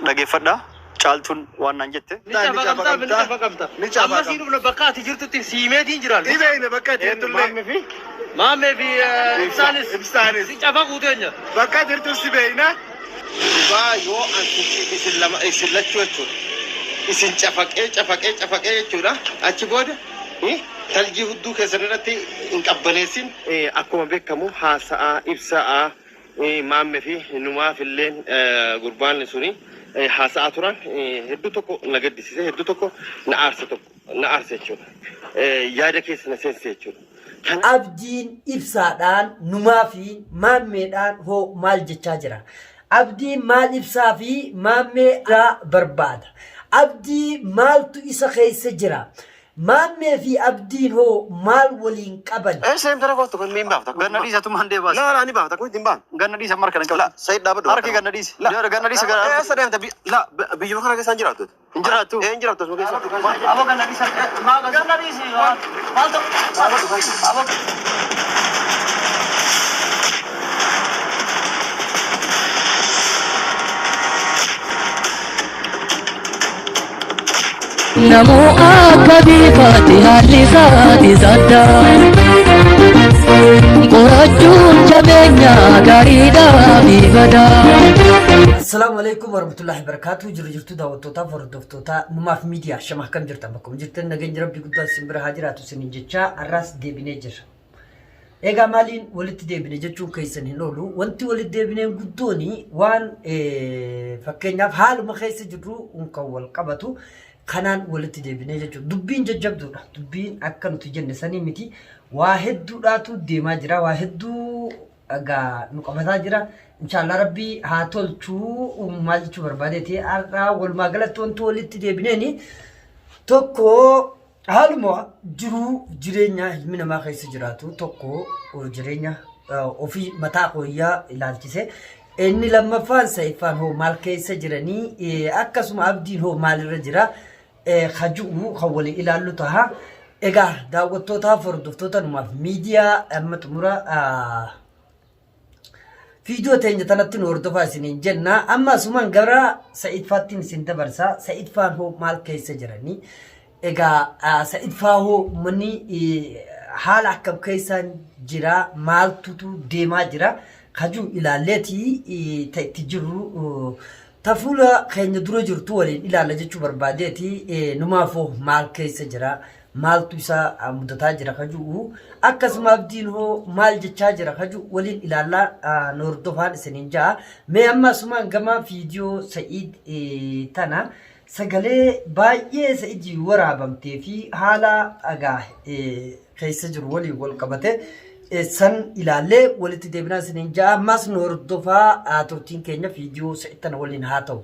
Dhaggeeffadhaa caaltuun waan naan jette. Ni caba amma si dhufna bakka ati jirtutti siimeetiin jiraan. Dhibeeyne bakka jirtullee. Maamee fi ibsaanis. Si caba guuteenya. Bakka jirtu si beeyna. Dhibaa yoo isin lachuu jechuudha. Isin cafaqee jechuudha. Achi booda taljii hudduu keessan irratti hin qabbaneessin. Akkuma beekamu haasa'aa ibsa'aa maamee fi numaaf illeen gurbaan suni haasa'aa turan hedduu tokko na gaddisiise hedduu tokko na aarse jechuudha. Yaada keessa na seense jechuudha. Abdiin ibsaadhaan numaa fi maammeedhaan hoo maal jechaa jira? Abdiin maal ibsaa fi maammee irraa barbaada? Abdii maaltu isa keessa jira? Maammee fi abdiin hoo maal waliin qaban? Seem tara kootu kun miin baafta. Ganna dhiisa tuma handee baasa. Laa ni baafta kun hin baan. Ganna dhiisa marka nan qabla. Sayid dhaabadhu. Harki ganna dhiisa. Ganna dhiisa gara. Sadeemta biyyuma kana keessa hin jiraattu. Hin jiraattu. Hin jiraattu asuma keessa. Abo ganna dhiisa. Ganna dhiisi. Maal ta'u? Abo. Namo akabi fatiha lisati zada Qorachun jabenya garida bibada Assalamualaikum warahmatullahi wabarakatuh. Jirtu daawwattoota hordoftoota numaaf miidiyaa shama akkam jirtan bakka jirtan nageenya rabbi guddaa simbira haajiraatu sinin jecha arras deebinee jira. Egaa maaliin walitti deebine jechuun keessan hin oolu wanti walitti deebineen guddooni waan fakkeenyaaf haaluma keessa jirru kan wal qabatu kanaan walitti deebinee jechuudha. Dubbiin jajjabduudha. Dubbiin akka nuti jenne sanii miti waa hedduudhaatu deemaa jira. Waa hedduu egaa nu qabataa jira. Inshallah rabbi haa tolchuu maal jechuu barbaadeeti har'a walumaa galatti wanti walitti deebineeni tokko haaluma jiruu jireenya ilmi namaa keessa jiraatu tokko jireenya ofii mataa kooyyaa ilaalchise. Inni lammaffaan sa'iffaan hoo maal keessa jiranii akkasuma abdiin hoo maalirra jira khajuu kan waliin ilaallu ta'a. Egaa daawwattootaaf hordoftoota numaaf miidiyaa amma xumura Video teenya tanatti nu hordofaa isiniin jenna. Amma asumaan gara Sa'idfaattiin isin dabarsa. Sa'idfaan hoo maal keessa jiranii? Egaa Sa'idfaa hoo manni haala akkam keessaan jira? Maaltutu deemaa jira? Kajuu ilaalleetii itti jirru tafuula keenya dura jirtu waliin ilaalla jechuu barbaadeeti numaaf hoo maal keessa jira? Maaltu isa mudataa jira kajuu akkasuma abdiin hoo maal jechaa jira kajuu waliin ilaallaa nu hordofaan isiniin jaa. Mee amma asumaan gama viidiyoo Sa'id tana sagalee baay'ee Sa'idii waraabamtee fi haala agaa keessa jiru waliin wal qabate san ilaallee walitti deebinaa isiniin jaa. Ammas nu hordofaa turtiin keenya viidiyoo Sa'id tana waliin haa ta'u.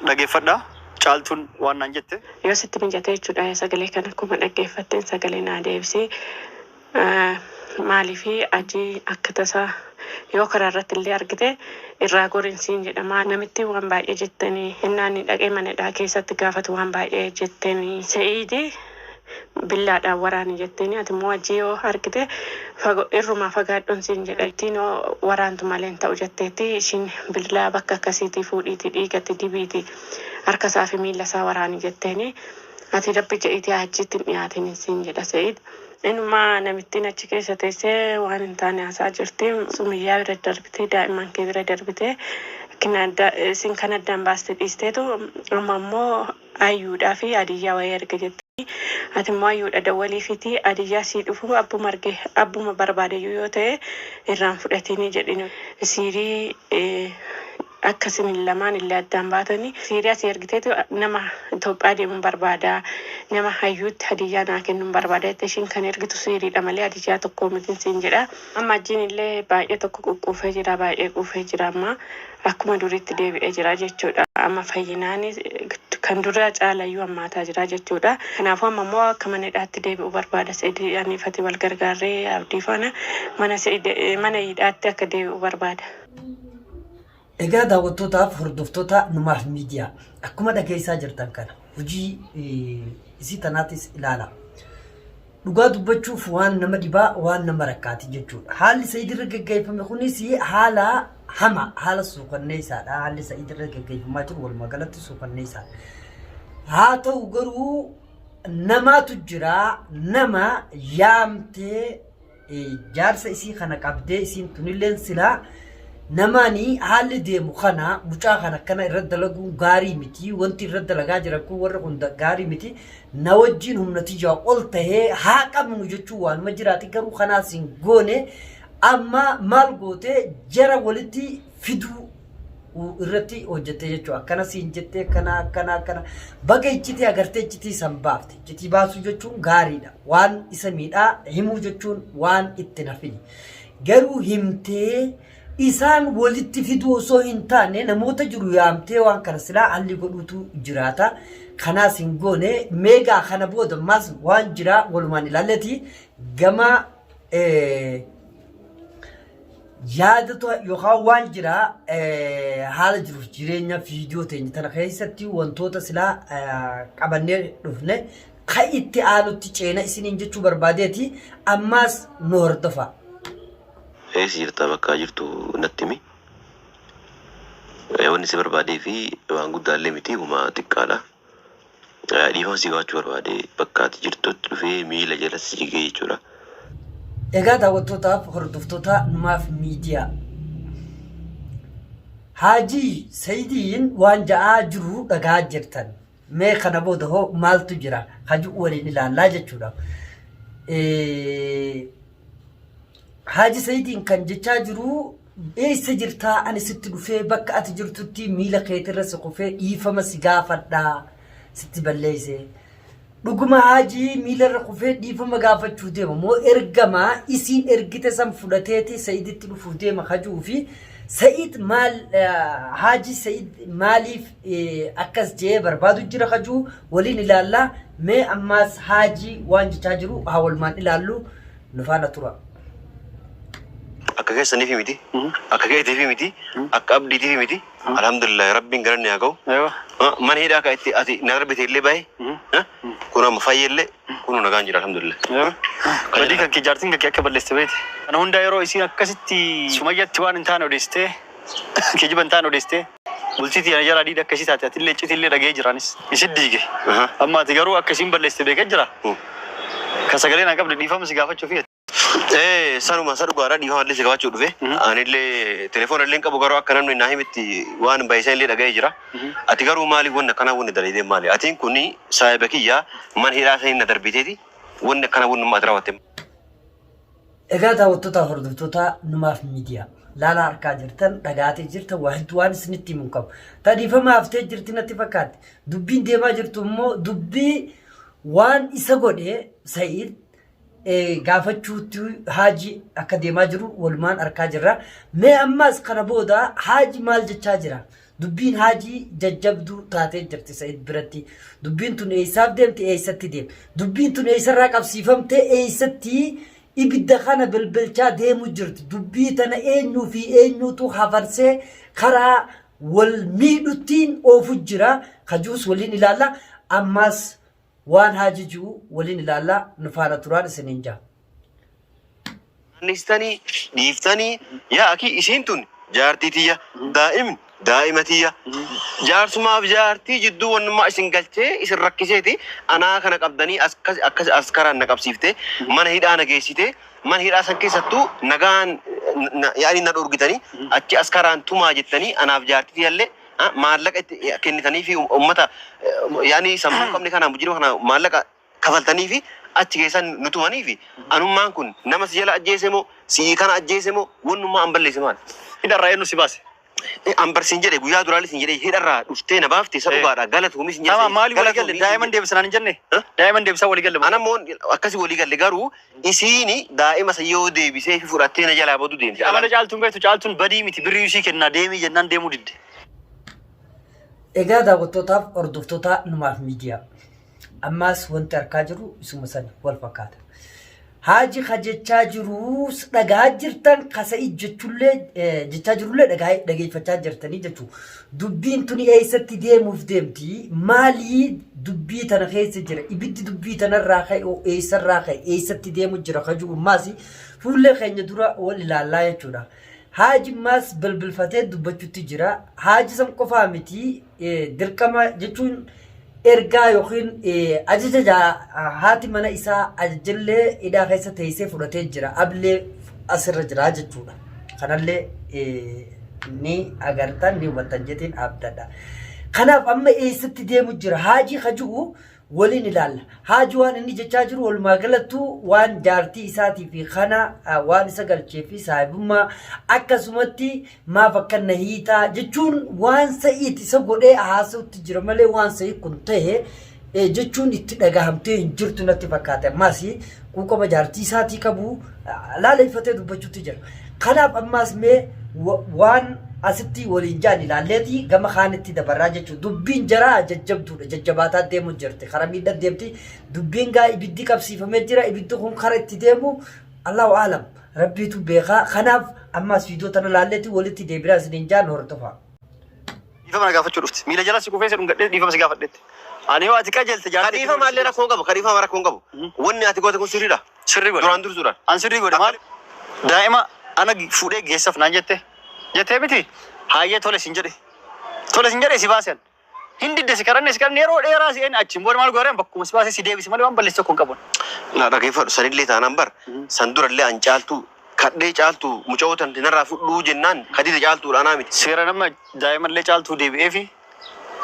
Dhaggeeffadhaa caaltuun waan naan jette. Yoo sitti mijatee jechuudha sagalee kana akkuma dhaggeeffatteen sagalee naa deebisee maaliif ajii akka tasaa yoo karaa irratti illee argite irraa gorinsiin jedhama. Namitti waan baay'ee jettanii hinnaanni dhaqee manadhaa keessatti gaafatu waan baay'ee jettanii Sa'iidi billaadhaan waraani jettanii ati immoo ajii yoo argite irrumaa fagaadhuun siin jedha. Ittiin waraantu malee hin ta'u jetteetti ishiin billaa bakka akkasiitii fuudhiitii dhiigatti dibiitii harka isaa fi miila isaa waraani jetteeni ati dabbi jedhiitii achitti dhiyaatiin siin jedha Sa'id. Inuma namittiin achi keessa teessee waan hin taane haasaa jirti. Sumiyyaa bira darbitee daa'imman kee bira darbitee isin kan addaan baastee dhiisteetu amma immoo ayyuudhaa fi adiyyaa wayii erga jetti. Ati immoo ayyuudha dawwaliifiiti adiyyaa sii dhufu abbuma barbaadeyyuu yoo ta'e irraan fudhatiin jedhinu. Siirii akkasiin lamaan illee addaan baatanii siirii asii ergiteetu nama Itoophiyaa deemuun barbaada. Nama hayyuutti hadiyyaa naa kennuun barbaada. Ishiin kan ergitu siiriidha malee hadiyyaa tokko mitiin siin jedha. Amma ajiin illee baay'ee tokko quufee jira. Baay'ee quufee jira amma akkuma duriitti deebi'ee jira jechuudha. Amma fayyinaan kan dura caalayyuu hammaataa jira jechuudha. Kanaafuu amma immoo akka manadhaatti deebi'uu barbaada. Sa'idii aniifati wal gargaarree abdii faana mana hidhaatti akka deebi'uu barbaada. Egaa daawwattootaaf hordoftoota numaaf miidiyaa akkuma dhageessaa jirtan kana hojii isii tanaatis ilaala. Dhugaa dubbachuuf waan nama dhibaa waan nama rakkaati jechuudha. Haalli Sa'id irra gaggeeffame kunis haala hama haala suuqanneessaadha haalli Sa'iid irra gaggeeffamaa jiru walumaa galatti suuqanneessaadha. Haa ta'u garuu namaatu jira nama yaamtee jaarsa isii kana qabdee isiin tunilleen silaa namani haalli deemu kana mucaa kana kana irra dalaguun gaarii miti wanti irra dalagaa jira kun warra hunda gaarii miti na wajjin humnati jaa ol tahee haa qabnu jechuu waanuma jiraati garuu kanaas hin goone amma maal goote jara walitti fiduu irratti hojjette jechuu akkana siin jettee kana baga iccitii agartee iccitii san baafte iccitii baasuu jechuun gaariidha waan isa miidhaa himuu jechuun waan itti nafini garuu himtee isaan walitti fiduu osoo hin taane namoota jiru yaamtee waan kana silaa halli godhuutu jiraata kanaas hin goone meegaa kana booda mas waan jira walumaan ilaalleeti gama yaadatu yookaan waan jira haala jiruuf jireenya viidiyoo teenya tana keessatti wantoota silaa qabannee dhufne kan itti aanutti ceena isiniin jechuu barbaadeeti ammaas nu hordofa. Eessi jirta bakka jirtu natti himi. Wanni si barbaadee fi waan guddaallee miti uma xiqqaadha. Dhiifama si gaafachuu barbaade bakka ati jirtutti dhufee miila jala si jigee jechuudha. Egaa daawwattootaaf hordoftoota Numaaf Miidiyaa. Haajii Sa'iidiin waan ja'aa jiru dhagaa jirtan. Mee kana booda hoo maaltu jira? Hajuu waliin ilaallaa jechuudha. Haaji Sa'iidiin kan jechaa jiru eessa jirtaa ani sitti dhufee bakka ati jirtutti miila keetirra si kufee dhiifama si gaafadhaa sitti balleesse. Dhuguma Haajii miilarra kufee dhiifama gaafachuu deema moo ergamaa isiin ergite san fudhateeti Sa'iiditti dhufuu deema hajuu fi Sa'iid maal Haajii Sa'iid maaliif akkas jee barbaadu jira hajuu waliin ilaallaa mee ammaas Haajii waan jechaa jiru haa walumaan ilaallu nu faana tura. Akka keessaniif miti. Akka keetiif miti. Akka abdiitiif miti. Alhamdulillah rabbiin garanne haa ga'u. Mana hidhaa akka itti ati na darbite illee baay'ee. Kun amma fayyellee kun nagaan jira alhamdulillah. Badii kan jaartiin kan akka balleessite beekte. Kana hunda yeroo isiin akkasitti sumayyatti waan hin taane odeessitee kijiba hin taane odeessitee bulchitii ana jala dhiidha akkasii taate ati illee iccitii dhagee jiraanis isin diige. Amma ati garuu akkasiin balleessite beekee jira. Kan sagalee na qabde dhiifama si gaafachuu fi sanuma dhugaadha dhiifama illee si gaafachuu dhufe. Ani illee telefoona illee qabu garuu akka namni naa himitti waan baay'isan illee dhaga'ee jira. Ati garuu maaliif wanna kana wanni dalaydee maali? Atiin kuni saahiba kiyyaa mana hidhaa sanii na darbiteeti wanni kana wanni ati raawwatte. Egaa daawwattoota hordoftoota Numaaf Miidiyaa laala harkaa jirtan dhagaatee jirtan waan isinitti himu qabu. Dhiifama haftee jirti natti fakkaatti. Dubbiin deemaa jirtu immoo dubbii waan isa godhee Sa'iid gaafachuutti Haajii akka deemaa jiru walumaan harkaa jirra. Mee ammas kana booda Haajii maal jechaa jira? Dubbiin Haajii jajjabduu taatee jirti Sa'iid biratti. Dubbiin tun eessaaf deemte eessatti deemte? Dubbiin tun eessarraa qabsiifamte eessatti ibidda kana bilbilchaa deemu jirti. Dubbii tana eenyuu fi eenyuutu hafarsee karaa wal miidhuttiin oofu jira. Kajuus waliin ilaalla. Ammas waan Haajii jiru waliin ilaalla nu faana turaan isiniin jaa. Nistanii dhiiftanii yaa akii isiin tun jaartii tiyya daa'ima tiyya jaarsumaaf jaartii jidduu wannummaa isin galchee isin rakkiseeti anaa kana qabdanii as karaan na qabsiifte mana hidhaa na geessite mana hidhaa san keessattuu nagaan yaani na dhorgitanii achi as karaan tumaa jettanii anaaf jaartii tiyyallee maallaqa itti kennitanii fi uummata yaani sammuu qabne kanaan bujjiruu kana maallaqa kafaltanii fi achi keessan nutumanii fi anummaan kun nama si jala ajjeese moo si kana ajjeese moo wannummaa an balleesse maal? Hidharraa eenyu si baase? Ambarsiin jedhe guyyaa duraalis hin jedhe hidharraa dhuftee na baafte isa dhugaadha galatuumis hin jedhe. Nama maali walii galle daa'iman deebisan hin jenne? Daa'iman deebisan walii galle. Ana moo akkasii walii galle garuu isiini daa'ima isa yoo deebisee fi fudhattee na jalaa badu deemte. Amala caaltuun beektu caaltuun badii miti birrii ishii kennaa deemii jennaan deemuu didde. Egaa daawwattootaaf hordoftoota Numaaf Miidiyaa. Ammas wanti harkaa jiru isuma sani wal fakkaata. Haajii jechaa jiru dhagaa jirtan Sa'iid jechaa jirullee dhageeffachaa jirtanii jechuudha. Dubbiin tuni eessatti deemuuf deemti? Maalii dubbii tana keessa jira? Ibiddi dubbii tanarraa ka'e eessarraa ka'e eessatti deemu jira? Kajuu maasi fuullee keenya dura wal ilaallaa jechuudha. haaji maas bilbilfatee dubbachuutti jira. Haaji san qofaa miti dirqama jechuun ergaa yookiin ajaja haati mana isaa ajajallee hidhaa keessa teessee fudhatee jira. Ablee asirra jira jechuudha. Kanallee ni agartan ni hubattan jetiin abdadha. Kanaaf amma eessatti deemu jira haaji kaju'u waliin ilaalla. Haaji waan inni jechaa jiru walumaa galattuu waan jaartii isaatii fi kana waan isa galchee fi saahibummaa akkasumatti maaf akka na hiitaa jechuun waan sa'iit isa godhee haasa'utti jira malee waan sa'iit kun ta'e jechuun itti dhagahamtee hin jirtu natti fakkaata. Ammaas quuqama jaartii isaatii qabu laaleeffatee dubbachuutti jira. Kanaaf ammaas mee waan asitti waliin jaan ilaalleeti gama kaanitti dabarraa jechuudha. Dubbiin jaraa jajjabduudha. Jajjabaataa deemu jirti. Karaa miidhaa deemti. Dubbiin gaa ibiddi qabsiifamee jira. Ibiddi kun karaa itti deemu Allahu aalam. Rabbiitu beekaa. Kanaaf ammaas viidiyoo tana ilaalleeti walitti deebiraa isiniin jaan hordofaa. Dhiifama na gaafachuu dhufti. Miila jala si kufee sedhun gadhee dhiifama si gaafadhetti. Ani yoo ati qajeelte jaartii. Kadifa maallee rakkoo qabu. Kadifa maa rakkoo qabu. Wanni ati goote kun sirriidha. Sirrii godhe. Duraan dursuudhaan. An sirrii godhe maali? Daa'ima ana fuudhee geessaaf naan jette. Jettee miti hayyee tole sin jedhe. Tole sin jedhe si baasen. Hindi desi karanne si karanne yeroo dheeraa si achi boona maal gooreen bakkuma si baasee si deebisi malee waan balleessa kun qabu. Na dhageeffadhu sanillee taanaan bar san durallee an caaltu kadhee caaltu mucootan dinarraa fudhuu jennaan kadhite caaltuudha anaa miti. Seera nama daa'imallee caaltuu deebi'ee fi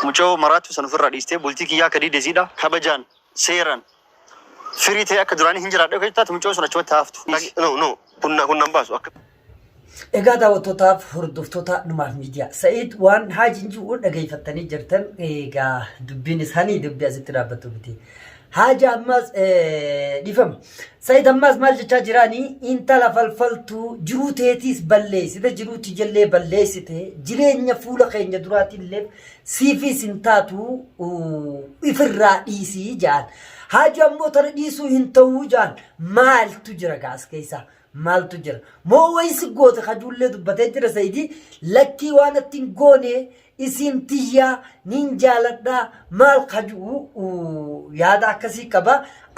mucoo maraattu san ofirraa dhiistee bultii kiyyaa kadhii desiidha kabajaan seeran firii ta'e akka duraanii hin jiraadhe akka jettaatu mucoo sun achumatti haaftu. No kun nan baasu akka. Egaa daawwattootaaf hordoftoota numaaf miidiyaa Sa'iid waan haajiin jiru dhageeffattanii jirtan egaa dubbiin isaanii dubbii asitti dhaabbattu miti. Haaji ammas dhiifama. Sa'iid ammas maal jechaa jiraanii intala falfaltuu jiruu teetiis balleessite jiruuti jallee balleessite jireenya fuula keenya duraatillee siifis hin taatu ifirraa dhiisii jaan. Haaji ammoo tana dhiisuu hin ta'uu jaan maaltu jira gaas keessaa? Maaltu jira moo wayisi goote kajuullee dubbatee jira Sa'iidii lakkii waan ittiin goone isin tiyyaa nin jaaladhaa maal kajuu yaada akkasii qaba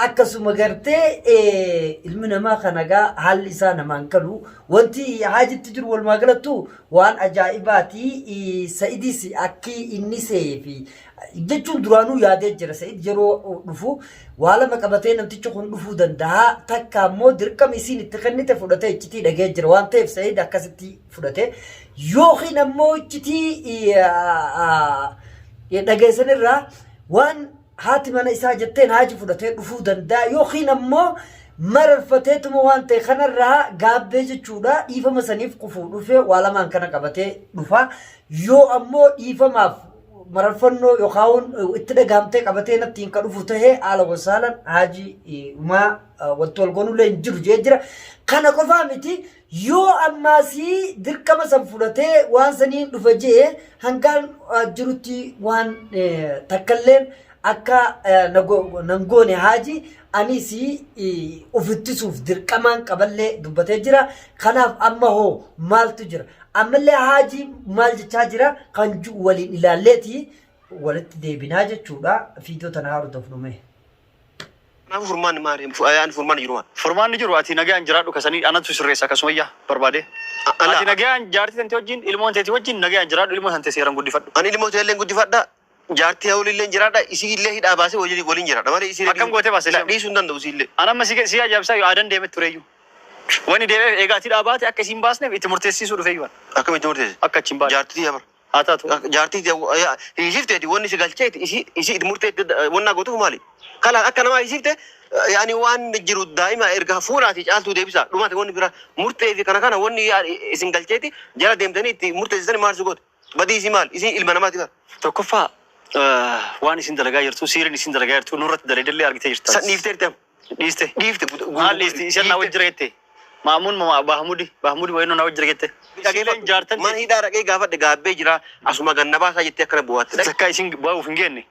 akkasuma gartee ilmi namaa kanagaa haalli isaa namaan kalu wanti haajitti jiru walumaa galattu waan ajaa'ibaati. Sa'iidis akki inni seefi jechuun duraanuu yaadee jira. Sa'iid yeroo dhufu waa lama qabatee namtichi kun dhufuu danda'a takka ammoo dirqama isiin itti kennite fudhatee iccitii dhagee jira waan ta'eef Sa'iid akkasitti fudhate yookiin ammoo iccitii dhageessanirraa waan haati mana isaa jetteen haaji fudhatee dhufuu danda'a yookiin ammoo mararfateetuma waan ta'e kanarraa gaabbee jechuudha dhiifama saniif kufuu dhufee waa lamaan kana qabatee dhufa yoo ammoo dhiifamaaf mararfannoo yookaan itti dhagahamtee qabatee nattiin ka dhufu tahee haala wasaalan haaji umaa wanti wal goonullee hin jiru jee jira. Kana qofaa miti yoo ammaasii dirqama san fudhatee waan saniin dhufa jee hangaan jirutti waan takkalleen akka nangoone haaji anis ufittisuuf dirqamaan qaballee dubbatee jira. Kanaaf amma hoo maaltu jira? Ammallee haaji maal jechaa jira kan jiru waliin ilaalleeti walitti deebinaa jechuudha. Fiidiyoo tana hordofnume. Kanaafuu furmaanni maali? Furmaanni jiru maal? Furmaanni jiru ati nagaan jiraadhu kasanii anatu sirreessa akkasumayyaa barbaade. Ati nagaan jaartii tante wajjin ilmoon teeti wajjin nagaan jiraadhu ilmoon tante seeran guddifadhu. Ani ilmoo teelleen guddifadha. Jaartii hawlillee jiraadha isii illee hidhaa baasee waliin jiraadha malee isii akkam gootee baasee dhiisuu hin danda'u isii illee. Anamma si ajaa'ibsaa yoo aadan deemetti tureeyyuu. Wani deemee eegaatii dhaabaate akka isiin baasneef itti murteessisuu dhufee yiban. Akkamitti murteesse? Akka achiin baate. Jaartii yabar. Haa taatu. Jaartii hiisifteeti wanni si galcheeti isii itti murteetti wannaa gootuuf maali? Kala akka namaa hiisifte yaani waan jiru daa'ima erga fuulaati caaltuu deebisa dhumaati wanni bira murtee fi kana wanni isin galcheeti jala deemtanii itti murteessitanii maal si goote? Badii isii maal? Isin ilma namaati bara. Tokkoffaa waan isin dalagaa jirtu siirin isin dalagaa jirtu nurratti daleedallee argitee jirta. San dhiifteerti dhiiste. Dhiifte. Maal dhiiste? Isheen naa wajjira jettee. Maamuun Bahmudi wayinoo naa wajjira jettee. Dhageeleen jaartan. Man hidhaa dhaqee gaafadhe gaabbee jira asuma ganna baasaa jettee akkana bu'aatti. Takka isin bahuuf hin geenne.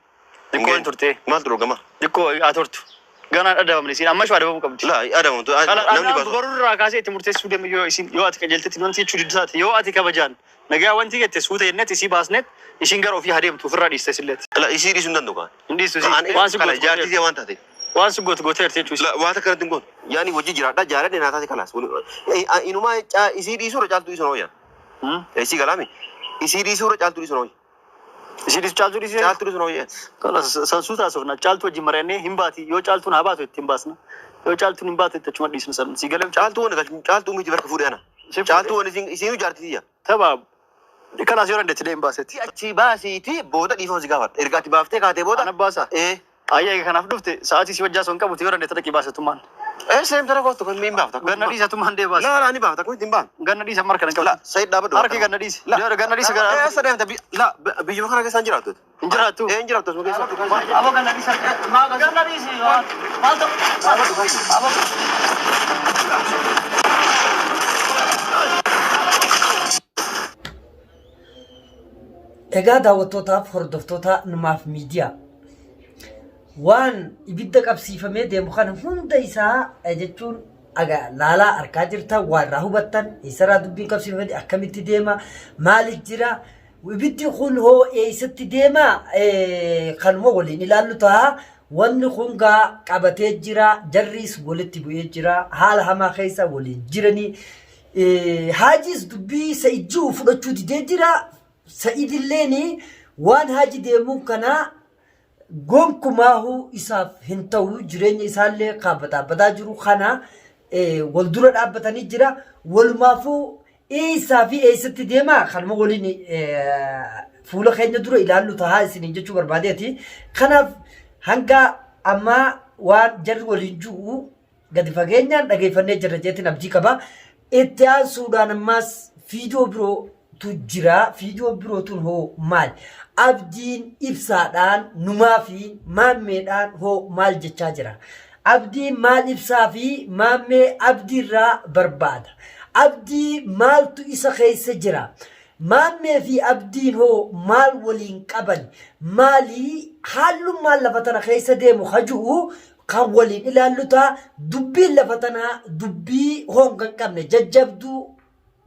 Dikkoo hin turtee. Maal turu gama? Dikkoo haa turtu. Ganaan adabamne isin amma shuu adabamuu qabdi. Laa adabamtu namni baasu. Barurraa kaasee itti murteessuu deemu yoo ati qajeeltetti wanti jechuu diddaate yoo ati kabajaan nagaa wanti jette suuta jennet isii baasnet ishiin gara ofii adeemtu ofirraa dhiiste silleeti. Isii dhiisuu hin danda'u kaan. Hin dhiistu isii waan si gootu. Jaartii waan taate. واس قوت قوت ارتيجوس لا وهذا كان تنقول يعني وجه جرا جارة دي ناتي خلاص إنه ما يصير يسور جالتو يسونو يا إيش كلامي يصير يسور جالتو يسونو يصير جالتو يسونو يا خلاص سنسوتا سونا جالتو جمرني همباتي يو جالتو نهباتو تيمباسنا يو جالتو نهباتو تجمع ديسن سلم سيقلم جالتو ميجي برك فودي أنا جالتو أنا يصير جارتي يا تمام كلا سيران دتلين باستي أشي باسيتي بودا ديفون زكافات إرجعتي بافتة كاتي بودا أنا باسا إيه أيه كان أفضل ساعتي سوى جاسون كم تيوران دتلك باسا تومان سيم ترى كوستو كن مين بافتا غنا ديسا تومان دي باس لا لا أنا بافتا كوي تيمبان غنا ديسا ماركنا كم لا سيد دابا أركي غنا ديس لا غنا ديس لا سيد تبي لا بيجوا خنا كيسان جراتو انجراتو انجراتو سمو كيسان أبو غنا ديس ما غنا ديس ما تو أبو Egaa daawwattootaaf hordoftoota Numaaf Miidiyaa waan ibidda qabsiifamee deemu kana hunda isaa jechuun laalaa argaa jirta waan irraa hubattan eessarraa dubbiin qabsiifamee akkamitti deema maaliif jira ibiddi kun hoo eessatti deema kanuma waliin ilaallu ta'a wanni kun gaa qabatee jira jarriis walitti bu'ee jira haala hamaa keessa waliin jiranii haajiis dubbii sa'ijjuu fudhachuu didee jira. سعيد الليني وان هاجي ديمون كنا gonkumaahu isaaf hin ta'u jireenya isaallee qaabbataa badaa jiru kana wal dura dhaabbatanii jira walumaafuu eessaa fi eessatti deemaa kanuma waliin fuula keenya dura ilaallu tahaa isin jechuu barbaadeeti kanaaf hanga ammaa waan jarri waliin jiru gadi fageenyaan dhageeffannee jirra jeetiin abdii qaba itti aansuudhaan ammaas viidiyoo biroo tujjira viidiyoo birootuun hoo maal abdiin ibsaadhaan numaa fi maammeedhaan hoo maal jechaa jira abdiin maal ibsaa fi maammee abdiirraa barbaada abdii maaltu isa keessa jira maammee fi abdiin hoo maal waliin qaban maalii haalummaan lafa tana keessa deemu hajuu kan waliin ilaallu ta'a dubbiin lafa tanaa dubbii honga hin qabne jajjabduu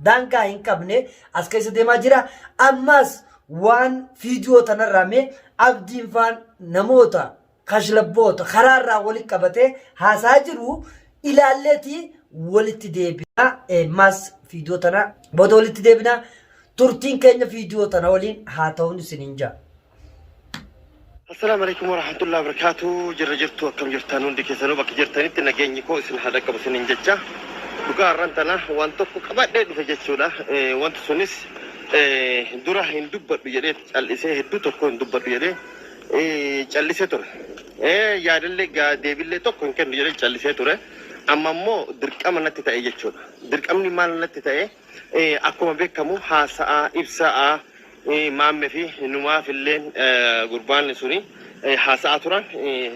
daangaa hin qabne as keessa deemaa jira ammas waan viidiyoo tanarraame abdiin faan namoota kashlabboota karaarraa walitti qabatee haasaa jiru ilaalleeti walitti deebina mas viidiyoo tana booda walitti deebina turtiin keenya viidiyoo tana waliin haa ta'uun isiniin jaa. السلام عليكم ورحمة الله وبركاته جرجرتو كم جرتانون دي كيسانو باكي جرتاني تنجيني كو اسن هذا كبو سنين ججا بقى رانتنا وانتو كبات دي فجتشولا وانتو سنس دورا هندوبر بيجري الاسي هدو تكو هندوبر بيجري چاليسي تور يادلي غا ديبيلي تكو كن بيجري چاليسي تور اما مو درقام نتي تاي جچولا درقام ني مال نتي تاي اكو بكمو حاسا ابسا مام في نما في اللين قربان سوني حاسا توران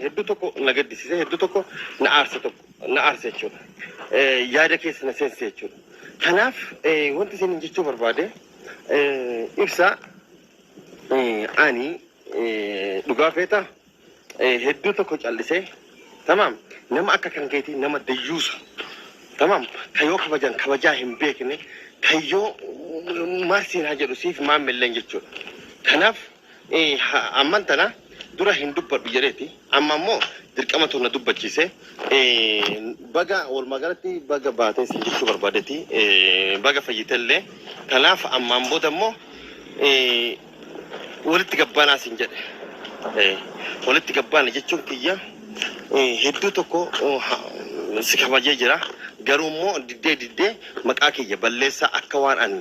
هدو تكو نغدسي هدو تكو نعرس يچولا yaada keessa na seense jechuudha. Kanaaf wanti isin jechuu barbaade ibsa ani dhugaa feeta hedduu tokko callisee tamam nama akka kan keetii nama dayyuusa tamam kayyoo kabajaa hin beekne kayyoo maarsiin haa jedhu siif maamilleen jechuudha. Kanaaf amman tana dura hin dubbadhu jedheeti amma immoo dirqama tonna dubbachiise baga wal magalatti baga baatee sin jechuu barbaadeeti baga fayyitellee kanaaf ammaan booda immoo walitti gabbaanaa sin jedhe walitti gabbaana jechuun kiyya hedduu tokko si kabajee jira garuu immoo diddee maqaa kiyya balleessaa akka waan ani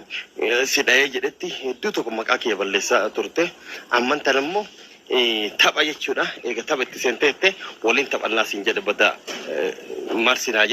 si dhayee jedhetti hedduu tokko maqaa kiyya balleessaa turte amman tan immoo tapha jechuudha eega tapha itti seentee waliin taphannaa siin jedhe bada marsinaa jedhu